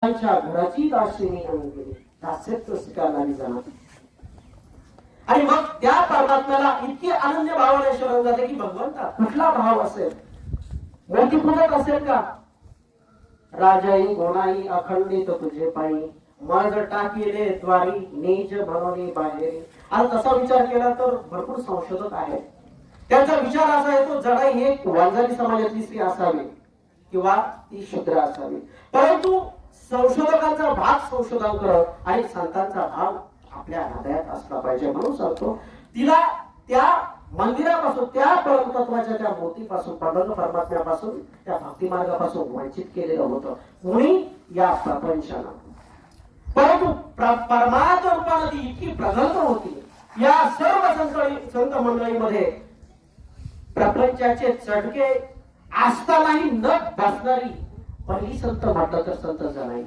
घराची दासिनी होऊन गेली, दास्यत्व स्वीकारणारी जाणार. आणि मग त्या परमात्म्याला इतकी अनन्य भावाने शरण जाते की भगवंता कुठला भाव असेल, मूर्ती पूजक असेल का? राजाई गोणाई अखंडित तुझे पायी, मज टाकीले द्वारी नीच म्हणून बाहेर. आज तसा विचार केला तर भरपूर संशोधक आहेत. त्यांचा विचार असा येतो जडाई ही एक वंजारी समाजातली स्त्री असावी किंवा ती शूद्र असावी. परंतु संशोधकांचा भाग संशोधन करत आणि संतांचा भाव आपल्या हृदयात असला पाहिजे. म्हणून सांगतो तिला त्या मंदिरापासून, त्या परमतत्वाच्या त्या मूर्तीपासून, पांडुरंग परमात्म्यापासून, त्या भक्ती मार्गापासून वंचित केलेलं होतं कोणी या प्रपंचानं. परंतु परमात्मा रूपानं ती इतकी प्रगल्भ होती. या सर्व संत मंडळीमध्ये प्रपंचाचे चटके असतानाही न बसणारी पहिली संत म्हटलं तर संत जनाई.